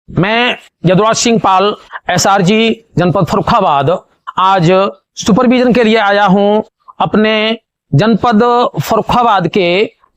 मैं यदुराज सिंह पाल, एसआरजी जनपद फर्रुखाबाद, आज सुपरविजन के लिए आया हूं अपने जनपद फर्रुखाबाद के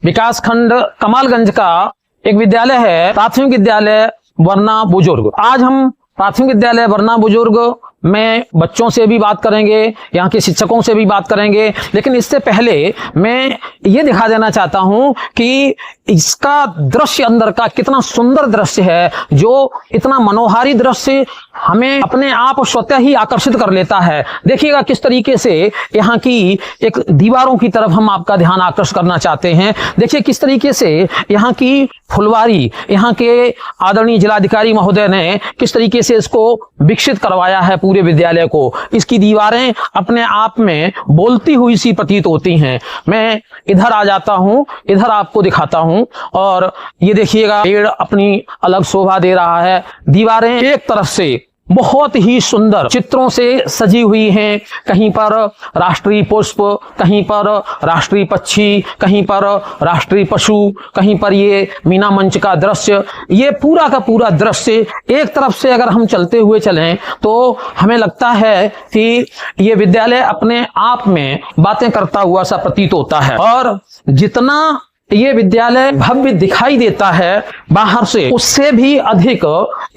विकासखंड कमालगंज का एक विद्यालय है, प्राथमिक विद्यालय वरना बुजुर्ग। आज हम प्राथमिक विद्यालय वरना बुजुर्ग में बच्चों से भी बात करेंगे, यहाँ के शिक्षकों से भी बात करेंगे, लेकिन इससे पहले मैं ये दिखा देना चाहता हूं कि इसका दृश्य अंदर का कितना सुंदर दृश्य है, जो इतना मनोहारी दृश्य हमें अपने आप स्वतः ही आकर्षित कर लेता है। देखिएगा किस तरीके से यहाँ की एक दीवारों की तरफ हम आपका ध्यान आकर्षित करना चाहते हैं। देखिए किस तरीके से यहाँ की फुलवारी, यहाँ के आदरणीय जिलाधिकारी महोदय ने किस तरीके से इसको विकसित करवाया है पूरे विद्यालय को। इसकी दीवारें अपने आप में बोलती हुई सी प्रतीत होती हैं। मैं इधर आ जाता हूं, इधर आपको दिखाता हूं, और ये देखिएगा पेड़ अपनी अलग शोभा दे रहा है। दीवारें एक तरफ से बहुत ही सुंदर चित्रों से सजी हुई हैं। कहीं पर राष्ट्रीय पुष्प, कहीं पर राष्ट्रीय पक्षी, कहीं पर राष्ट्रीय पशु, कहीं पर ये मीना मंच का दृश्य। ये पूरा का पूरा दृश्य एक तरफ से अगर हम चलते हुए चलें तो हमें लगता है कि ये विद्यालय अपने आप में बातें करता हुआ सा प्रतीत होता है। और जितना ये विद्यालय भव्य दिखाई देता है बाहर से, उससे भी अधिक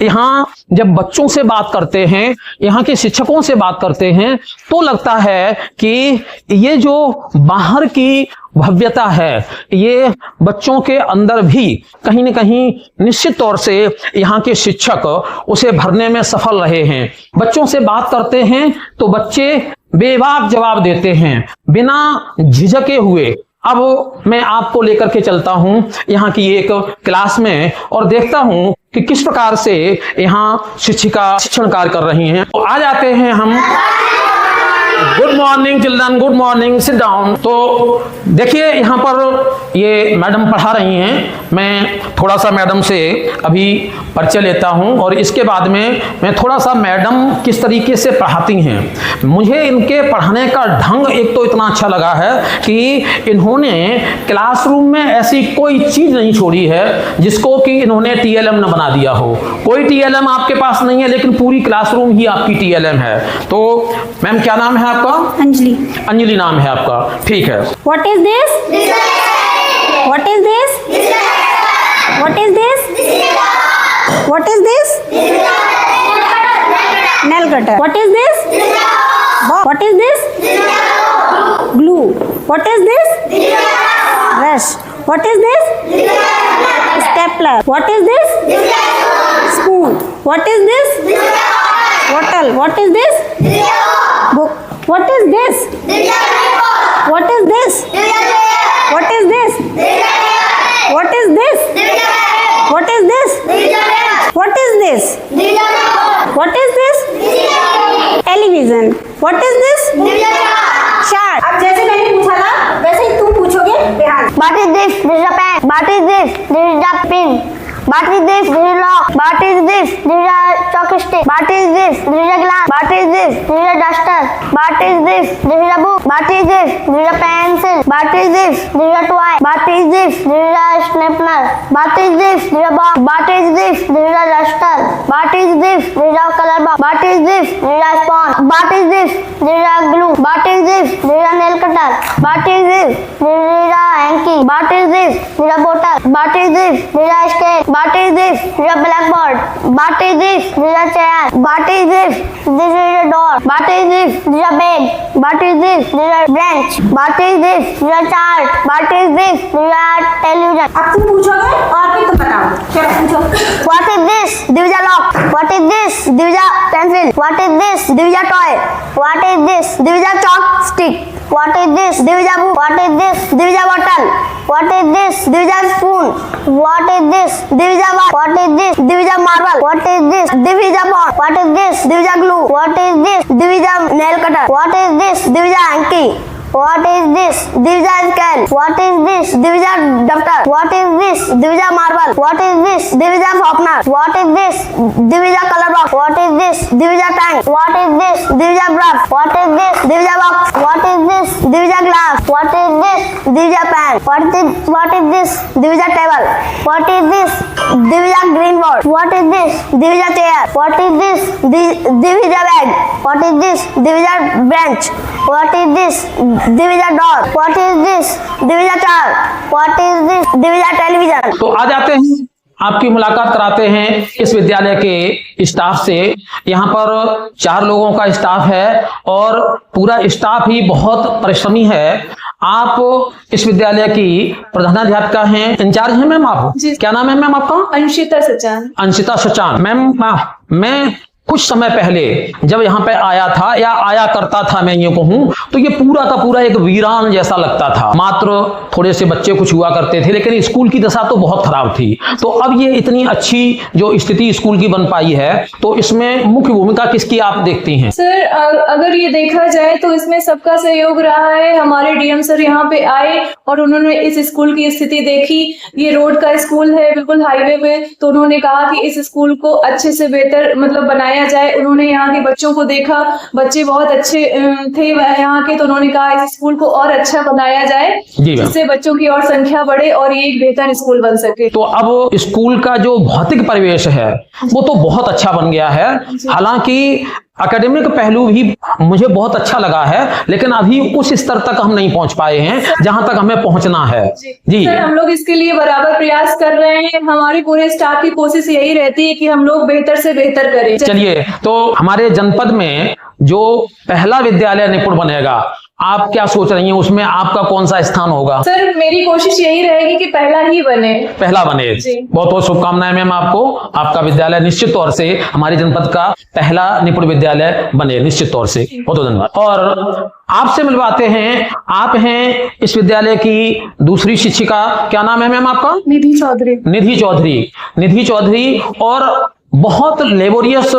यहाँ जब बच्चों से बात करते हैं, यहाँ के शिक्षकों से बात करते हैं, तो लगता है कि ये जो बाहर की भव्यता है, ये बच्चों के अंदर भी कहीं न कहीं निश्चित तौर से यहाँ के शिक्षक उसे भरने में सफल रहे हैं। बच्चों से बात करते हैं तो बच्चे बेबाक जवाब देते हैं, बिना झिझके हुए। अब मैं आपको लेकर के चलता हूं यहाँ की एक क्लास में और देखता हूं कि किस प्रकार से यहाँ शिक्षिका शिक्षण कार्य कर रही हैं। तो आ जाते हैं हम। Good morning children, good morning, sit down. तो देखिए यहाँ पर ये मैडम पढ़ा रही हैं। मैं थोड़ा सा मैडम से अभी परिचय लेता हूँ और इसके बाद में मैं थोड़ा सा मैडम किस तरीके से पढ़ाती हैं। मुझे इनके पढ़ाने का ढंग एक तो इतना अच्छा लगा है कि इन्होंने क्लासरूम में ऐसी कोई चीज नहीं छोड़ी है जिसको कि इन्होंने टीएलएम न बना दिया हो। कोई टीएलएम आपके पास नहीं है, लेकिन पूरी क्लासरूम ही आपकी टीएलएम है। तो मैम क्या नाम है आपका? अंजलि। अंजलि नाम है आपका, ठीक है। What is this? What is this? What is this? What is this? Nail cutter. What is this? What is this? Glue. What is this? Brush. What is this? Stapler. What is this? Spoon. What is this? Bottle. What is this? Book. What is this? What is this? What is this? What is this? What is this? What is this? What is this? Television. What is this? Chart. अब जैसे मैंने पूछा था वैसे ही तुम पूछोगे। ध्यान। What is this? This is a pen. What is this? This is a pin. What is this? This is lock. What is this? This is a chalk stick. What is this? This is a glass. What is this? This is a duster. What is this? This is a book. What is this? This is a pencil. What is this? This is a toy. What is this? This is a stapler. What is this? This is a box. What is this? This is a duster. What is this? This is a color box. What is this? This is a sponge. What is this? This is a glue. What is this? This is a nail cutter. What is this? This is a hanky. What is this? This is a bottle. What is this? This is a scale. What is this? This is a blackboard. What is this? This is a chair. What is this? This is a door. What is this? This is a bed. What is this? This is a bench. What is this? This is a chart. What is this? This is a television. अब तुम पूछोगे और फिर तुम बताओ। चलो पूछो। What is this? This is a lock. What is this? This is a pencil. What is this? This is a toy. What is this? This is a chalk stick. What is this? This is a book. What is this? This is a bottle. What is this? This is a spoon. What is this? This is a watch. What is this? This is a marble. What is this? This is a ball. What is this? This is a glue. What is this? This is a nail cutter. What is this? This is a hanky. What is this? This is a scale. What is this? This is a duster. What is this? This is a marble. What is this? This is a sharpener. What is this? This is a color box. What is this? This is a tank. What is this? This is a brush. What is this? This is a box. What is this? This is a glass. What is this? This is a pen. What is this? This is a table. What is this? This is a green board. What is this? This is a chair. What is this? This is a bag. What is this? This is a bench. What is this? This is a door. What is this? This is a chair. What is this? This is a television. तो आ जाते हैं, आपकी मुलाकात कराते हैं इस विद्यालय के स्टाफ से। यहाँ पर 4 लोगों का स्टाफ है और पूरा स्टाफ ही बहुत परिश्रमी है। आप इस विद्यालय की प्रधानाध्यापिका हैं, इंचार्ज हैं मैम आप? जी। क्या नाम है मैम आपका? अंशिता सचान। अंशिता सचान। मैम मैं कुछ समय पहले जब यहाँ पे आया था या आया करता था, मैं ये कहूँ तो ये पूरा का पूरा एक वीरान जैसा लगता था। मात्र थोड़े से बच्चे कुछ हुआ करते थे, लेकिन स्कूल की दशा तो बहुत खराब थी। तो अब ये इतनी अच्छी जो स्थिति स्कूल की बन पाई है, तो इसमें मुख्य भूमिका किसकी आप देखती हैं? सर अगर ये देखा जाए तो इसमें सबका सहयोग रहा है। हमारे डीएम सर यहाँ पे आए और उन्होंने इस स्कूल की स्थिति देखी। ये रोड का स्कूल है, बिल्कुल हाईवे पे, तो उन्होंने कहा कि इस स्कूल को अच्छे से बेहतर मतलब बनाया जाए। उन्होंने यहाँ के बच्चों को देखा, बच्चे बहुत अच्छे थे यहाँ के, तो उन्होंने कहा इस स्कूल को और अच्छा बनाया जाए जिससे बच्चों की और संख्या बढ़े और ये एक बेहतर स्कूल बन सके। तो अब स्कूल का जो भौतिक परिवेश है वो तो बहुत अच्छा बन गया है। हालांकि एकेडमिक पहलू भी मुझे बहुत अच्छा लगा है, लेकिन अभी उस स्तर तक हम नहीं पहुंच पाए हैं जहां तक हमें पहुंचना है। जी सर, हम लोग इसके लिए बराबर प्रयास कर रहे हैं। हमारी पूरे स्टाफ की कोशिश यही रहती है कि हम लोग बेहतर से बेहतर करें। चलिए, तो हमारे जनपद में जो पहला विद्यालय निपुण बनेगा, आप क्या सोच रही हैं? उसमें आपका कौन सा स्थान होगा? सर, मेरी कोशिश यही रहेगी कि पहला ही बने। पहला बने। बहुत बहुत शुभकामनाएं मैम आपको। आपका विद्यालय निश्चित तौर से हमारे जनपद का पहला निपुण विद्यालय बने, निश्चित तौर से। बहुत बहुत धन्यवाद। और आपसे मिलवाते हैं, आप हैं इस विद्यालय की दूसरी शिक्षिका। क्या नाम है मैम आपका? निधि चौधरी। निधि चौधरी। निधि चौधरी और बहुत लेबोरियस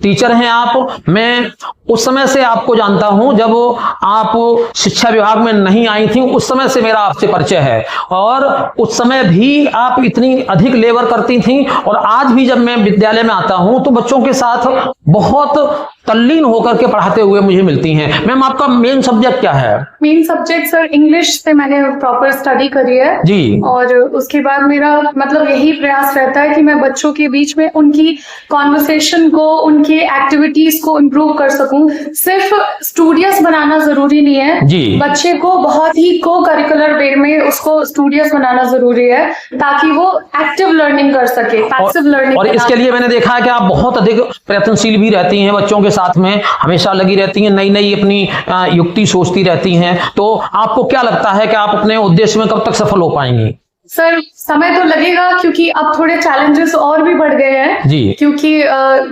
टीचर हैं आप। मैं उस समय से आपको जानता हूं, जब आप शिक्षा विभाग में नहीं आई थी, उस समय से मेरा आपसे परिचय है। और उस समय भी आप इतनी अधिक लेबर करती थी, और आज भी जब मैं विद्यालय में आता हूं तो बच्चों के साथ बहुत तल्लीन होकर के पढ़ाते हुए मुझे मिलती हैं। मैम, आपका मेन सब्जेक्ट क्या है? मेन सब्जेक्ट सर इंग्लिश से मैंने प्रॉपर स्टडी करी है जी। और उसके बाद मेरा मतलब यही प्रयास रहता है कि मैं बच्चों के बीच में उनकी कॉन्वर्सेशन को, उनकी एक्टिविटीज को इम्प्रूव कर सकूं। सिर्फ स्टूडियस बनाना जरूरी नहीं है जी। बच्चे को बहुत ही को करिकुलर वे में उसको स्टूडियस बनाना जरूरी है, ताकि वो एक्टिव लर्निंग कर सके, पैसिव लर्निंग। और इसके लिए मैंने देखा है कि आप बहुत अधिक प्रयत्नशील भी रहती हैं, बच्चों के साथ में हमेशा लगी रहती हैं, नई नई अपनी युक्ति सोचती रहती हैं। तो आपको क्या लगता है कि आप अपने उद्देश्य में कब तक सफल हो पाएंगी? सर, समय तो लगेगा, क्योंकि अब थोड़े चैलेंजेस और भी बढ़ गए हैं जी। क्योंकि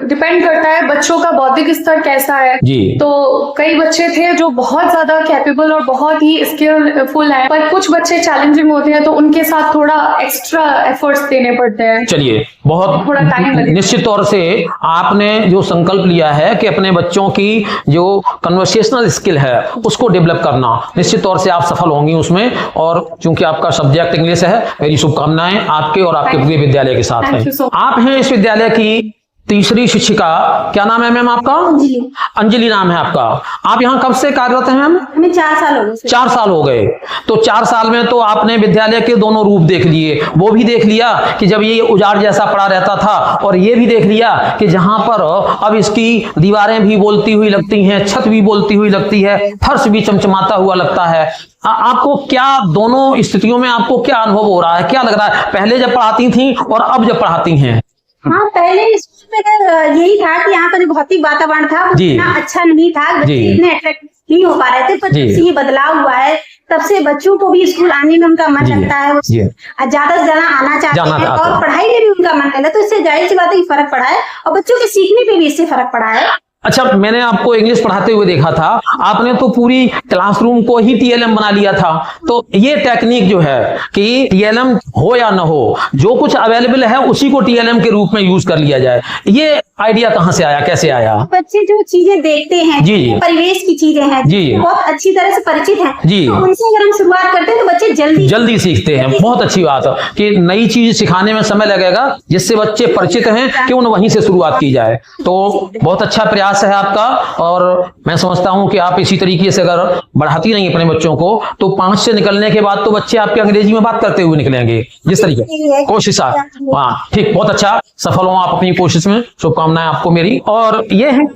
डिपेंड करता है बच्चों का बौद्धिक स्तर कैसा है जी। तो कई बच्चे थे जो बहुत ज्यादा कैपेबल और बहुत ही स्किलफुल हैं, पर कुछ बच्चे चैलेंजिंग होते हैं, तो उनके साथ थोड़ा एक्स्ट्रा एफर्ट्स देने पड़ते हैं। चलिए, बहुत थोड़ा टाइम लगेगा। निश्चित तौर से आपने जो संकल्प लिया है कि अपने बच्चों की जो कन्वर्सेशनल स्किल है उसको डेवलप करना, निश्चित तौर से आप सफल होंगी उसमें। और चूंकि आपका सब्जेक्ट इंग्लिश है, मेरी शुभकामनाएं आपके और आपके पूरे विद्यालय के साथ हैं। आप हैं इस विद्यालय की तीसरी शिक्षिका। क्या नाम है मैम आपका? अंजलि। अंजलि नाम है आपका। आप यहाँ कब से कार्यरत हैं मैम? हमें 4 साल हो गए। 4 साल हो गए। तो 4 साल में तो आपने विद्यालय के दोनों रूप देख लिए। वो भी देख लिया कि जब ये उजाड़ जैसा पड़ा रहता था, और ये भी देख लिया कि जहां पर अब इसकी दीवारें भी बोलती हुई लगती हैं, छत भी बोलती हुई लगती है, फर्श भी चमचमाता हुआ लगता है। आपको क्या दोनों स्थितियों में आपको क्या अनुभव हो रहा है? क्या लग रहा है पहले जब पढ़ाती थी और अब जब पढ़ाती हैं? हाँ, पहले स्कूल में यही था कि यहाँ का जो भौतिक वातावरण था वो इतना अच्छा नहीं था, बच्चे इतने अट्रैक्ट नहीं हो पा रहे थे। पर जब से ये बदलाव हुआ है, तब से बच्चों को भी स्कूल आने में उनका मन लगता है, वो ज्यादा से ज्यादा आना चाहते हैं, और पढ़ाई में भी उनका मन लगता है। तो इससे जाहिर सी बात है कि फर्क पड़ा है, और बच्चों के सीखने पे भी इससे फर्क पड़ा है। अच्छा, मैंने आपको इंग्लिश पढ़ाते हुए देखा था, आपने तो पूरी क्लासरूम को ही टीएलएम बना लिया था। तो ये टेक्निक जो है कि टीएलएम हो या ना हो, जो कुछ अवेलेबल है उसी को टीएलएम के रूप में यूज कर लिया जाए, ये आइडिया कहाँ से आया, कैसे आया? बच्चे जो चीजें देखते हैं, जी। परिवेश की चीजें हैं, जी। बहुत अच्छी तरह से परिचित हैं, जी। तो उनसे अगर हम शुरुआत करते हैं तो बच्चे जल्दी सीखते हैं। बहुत अच्छी बात है कि नई चीज सिखाने में समय लगेगा, जिससे बच्चे परिचित हैं कि उन वहीं से शुरुआत की जाए। तो बहुत अच्छा प्रयास है आपका, और मैं समझता हूं कि आप इसी तरीके से अगर बढ़ाती नहीं अपने बच्चों को, तो 5 से निकलने के बाद तो बच्चे आपके अंग्रेजी में बात करते हुए निकलेंगे, जिस तरीके कोशिश। हाँ ठीक, बहुत अच्छा, सफल हो आप अपनी कोशिश में, शुभकामनाएं आपको मेरी। और ये है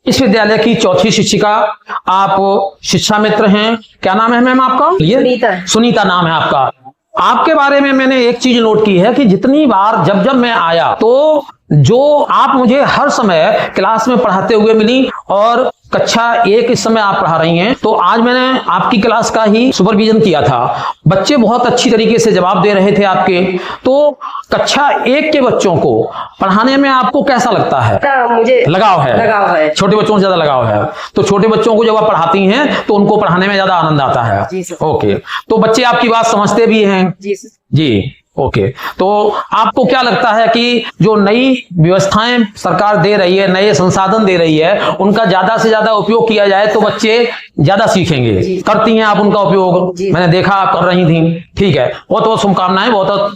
इस विद्यालय की चौथी शिक्षिका, आप शिक्षा मित्र हैं, क्या नाम है मैम आपका? सुनीता। सुनीता नाम है आपका। आपके बारे में मैंने एक चीज नोट की है कि जितनी बार जब मैं आया तो जो आप मुझे हर समय क्लास में पढ़ाते हुए मिली, और कक्षा 1 इस समय आप पढ़ा रही हैं, तो आज मैंने आपकी क्लास का ही सुपरविजन किया था। बच्चे बहुत अच्छी तरीके से जवाब दे रहे थे आपके। तो कक्षा 1 के बच्चों को पढ़ाने में आपको कैसा लगता है? मुझे लगाव है, छोटे बच्चों से ज्यादा लगाव है। तो छोटे बच्चों को जब आप पढ़ाती हैं तो उनको पढ़ाने में ज्यादा आनंद आता है। जी सर। ओके, तो बच्चे आपकी बात समझते भी हैं? जी ओके। तो आपको क्या लगता है कि जो नई व्यवस्थाएं सरकार दे रही है, नए संसाधन दे रही है, उनका ज्यादा से ज्यादा उपयोग किया जाए तो बच्चे ज्यादा सीखेंगे? करती हैं आप उनका उपयोग? मैंने देखा कर रही थी। ठीक है, बहुत बहुत शुभकामनाएं, बहुत